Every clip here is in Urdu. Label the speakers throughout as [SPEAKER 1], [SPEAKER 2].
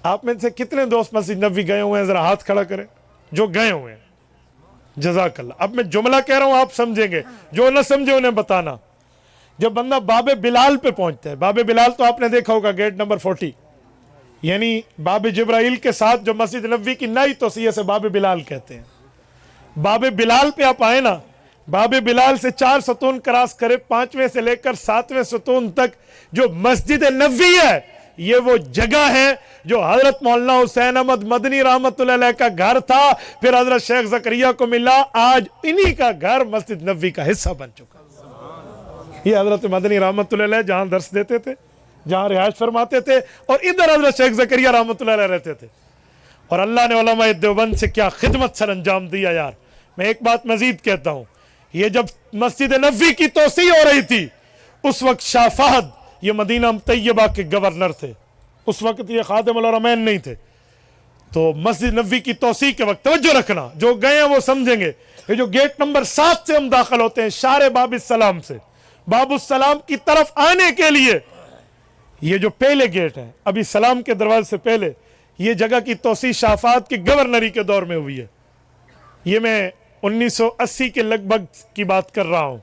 [SPEAKER 1] آپ میں سے کتنے دوست مسجد نبوی گئے ہوئے ہیں؟ ذرا ہاتھ کھڑا کریں جو گئے ہوئے ہیں. جزاک اللہ. اب میں جملہ کہہ رہا ہوں آپ سمجھیں گے، جو نہ سمجھے انہیں بتانا. جب بندہ باب بلال پہ پہنچتا ہے، باب بلال تو آپ نے دیکھا ہوگا گیٹ نمبر 40، یعنی باب جبرائیل کے ساتھ جو مسجد نبوی کی نئی توسیع سے باب بلال کہتے ہیں. باب بلال پہ آپ آئے نا، باب بلال سے 4 ستون کراس کرے، 5ویں سے لے کر 7ویں ستون تک جو مسجد نبوی ہے، یہ وہ جگہ ہے جو حضرت مولانا حسین احمد مدنی رحمت اللہ علیہ کا گھر تھا، پھر حضرت شیخ زکریا کو ملا، آج انہی کا گھر مسجد نبوی کا حصہ بن چکا. یہ حضرت مدنی رحمت اللہ علیہ جہاں درس دیتے تھے، جہاں رہائش فرماتے تھے، اور ادھر حضرت شیخ زکریا رحمت اللہ علیہ رہتے تھے. اور اللہ نے علماء دیوبند سے کیا خدمت سر انجام دیا یار. میں ایک بات مزید کہتا ہوں، یہ جب مسجد نبوی کی توسیع ہو رہی تھی، اس وقت شاہ فہد یہ مدینہ طیبہ کے گورنر تھے، اس وقت یہ خادم الحرمین نہیں تھے. تو مسجد نبوی کی توسیع کے وقت توجہ رکھنا، جو گئے ہیں وہ سمجھیں گے. یہ جو گیٹ نمبر 7 سے ہم داخل ہوتے ہیں، شارع باب السلام سے، باب السلام کی طرف آنے کے لیے یہ جو پہلے گیٹ ہے، ابھی سلام کے دروازے سے پہلے، یہ جگہ کی توسیع شاہ فہد کی گورنری کے دور میں ہوئی ہے. یہ میں 1980 کے لگ بھگ کی بات کر رہا ہوں.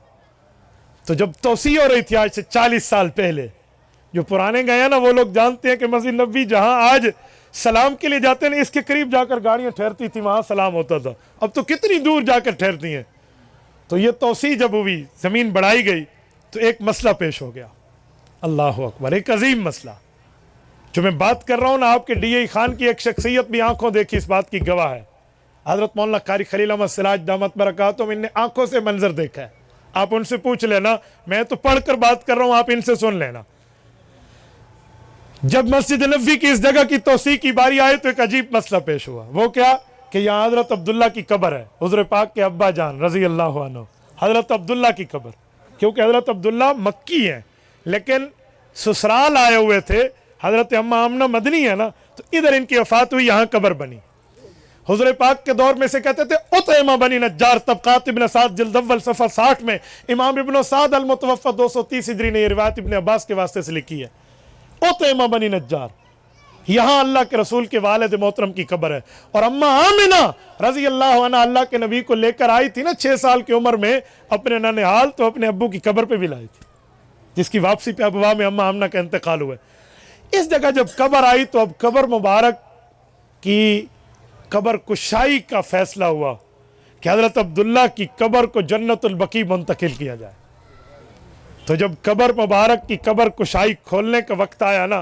[SPEAKER 1] تو جب توسیع ہو رہی تھی آج سے 40 سال پہلے، جو پرانے گئے ہیں نا وہ لوگ جانتے ہیں کہ مسجد نبوی جہاں آج سلام کے لیے جاتے ہیں، اس کے قریب جا کر گاڑیاں ٹھہرتی تھی، وہاں سلام ہوتا تھا. اب تو کتنی دور جا کر ٹھہرتی ہیں. تو یہ توسیع جب ہوئی، زمین بڑھائی گئی، تو ایک مسئلہ پیش ہو گیا. اللہ اکبر، ایک عظیم مسئلہ جو میں بات کر رہا ہوں نا. آپ کے ڈی اے خان کی ایک شخصیت بھی آنکھوں دیکھی اس بات کی گواہ ہے، حضرت مولانا قاری خلیل احمد سراج دامت برکاتہم، ان نے آنکھوں سے منظر دیکھا ہے. آپ ان سے پوچھ لینا، میں تو پڑھ کر بات کر رہا ہوں، آپ ان سے سن لینا. جب مسجد نبوی کی اس جگہ کی توسیع کی باری آئی تو ایک عجیب مسئلہ پیش ہوا. وہ کیا کہ یہاں حضرت عبداللہ کی قبر ہے، حضور پاک کے ابا جان رضی اللہ عنہ، حضرت عبداللہ کی قبر. کیونکہ حضرت عبداللہ مکی ہیں لیکن سسرال آئے ہوئے تھے، حضرت اماں آمنہ مدنی ہے نا، تو ادھر ان کی وفات ہوئی، یہاں قبر بنی. حضور پاک کے دور میں سے کہتے تھے اطعمہ بنی نجار، طبقات ابن سعد جلد اول صفحہ 60 میں امام ابن سعد المتوفى 230 ہجری نے یہ روایت ابن عباس کے واسطے سے لکھی ہے. اطعمہ بنی نجار، یہاں اللہ کے رسول کے والد محترم کی قبر ہے. اور اماں آمنہ رضی اللہ عنہ اللہ کے نبی کو لے کر آئی تھی نا 6 سال کی عمر میں اپنے ننہال، تو اپنے ابو کی قبر پہ بھی لائی تھی، جس کی واپسی پہ ابوا میں اماں آمنہ کا انتقال ہوا. اس جگہ جب قبر آئی تو اب قبر مبارک کی قبر کشائی کا فیصلہ ہوا کہ حضرت عبداللہ کی قبر کو جنت البقیع منتقل کیا جائے. تو جب قبر مبارک کی قبر کشائی کھولنے کا وقت آیا نا،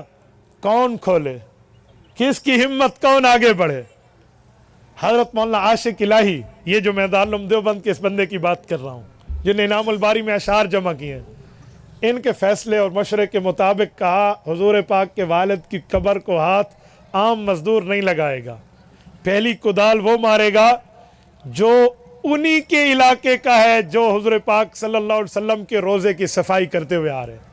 [SPEAKER 1] کون کھولے، کس کی ہمت، کون آگے بڑھے؟ حضرت مولانا عاشق الہی، یہ جو میں دارالعلوم دیوبند کے اس بندے کی بات کر رہا ہوں جن نے انعام الباری میں اشعار جمع کیے ہیں، ان کے فیصلے اور مشورے کے مطابق کہا حضور پاک کے والد کی قبر کو ہاتھ عام مزدور نہیں لگائے گا، پہلی کدال وہ مارے گا جو انہی کے علاقے کا ہے، جو حضور پاک صلی اللہ علیہ وسلم کے روزے کی صفائی کرتے ہوئے آ رہے ہیں.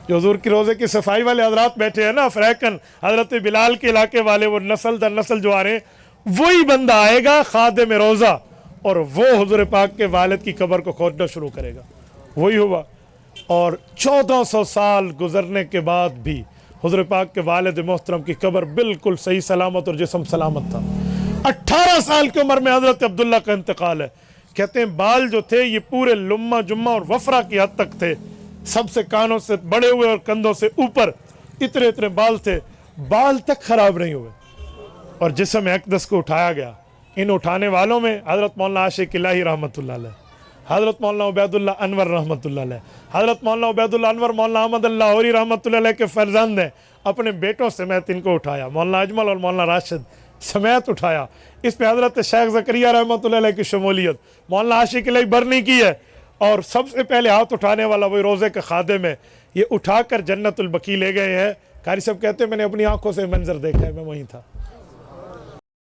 [SPEAKER 1] جو حضور کی روزے کی صفائی والے حضرات بیٹھے ہیں نا، افریقن حضرت بلال کے علاقے والے، وہ نسل در نسل جو آ رہے ہیں، وہی بندہ آئے گا خادم روزہ، اور وہ حضور پاک کے والد کی قبر کو کھودنا شروع کرے گا. وہی ہوا. اور 1400 سال گزرنے کے بعد بھی حضور پاک کے والد محترم کی قبر بالکل صحیح سلامت اور جسم سلامت تھا. 18 سال کی عمر میں حضرت عبداللہ کا انتقال ہے. کہتے ہیں بال جو تھے یہ پورے لمہ جمہ اور وفرہ کی حد تک تھے، سب سے کانوں سے بڑے ہوئے اور کندھوں سے اوپر اتنے اتنے بال تھے، بال تک خراب نہیں ہوئے. اور جسم اقدس کو اٹھایا گیا. ان اٹھانے والوں میں حضرت مولانا عاشق الہی رحمۃ اللہ علیہ، حضرت مولانا عبید اللہ انور رحمۃ اللہ علیہ، حضرت مولانا عبید اللہ انور مولانا احمد اللہ لاہوری رحمۃ اللہ علیہ کے فرزند ہیں. اپنے بیٹوں سمیت ان کو اٹھایا، مولانا اجمل اور مولانا راشد سمیت اٹھایا. اس پہ حضرت شیخ زکریا رحمۃ اللہ علیہ کی شمولیت، مولانا عاشق الہی برنی کی ہے. اور سب سے پہلے ہاتھ اٹھانے والا وہی روزے کا خادم ہے. یہ اٹھا کر جنت البقیع لے گئے ہیں. قاری صاحب کہتے ہیں میں نے اپنی آنکھوں سے منظر دیکھا ہے، میں وہیں تھا.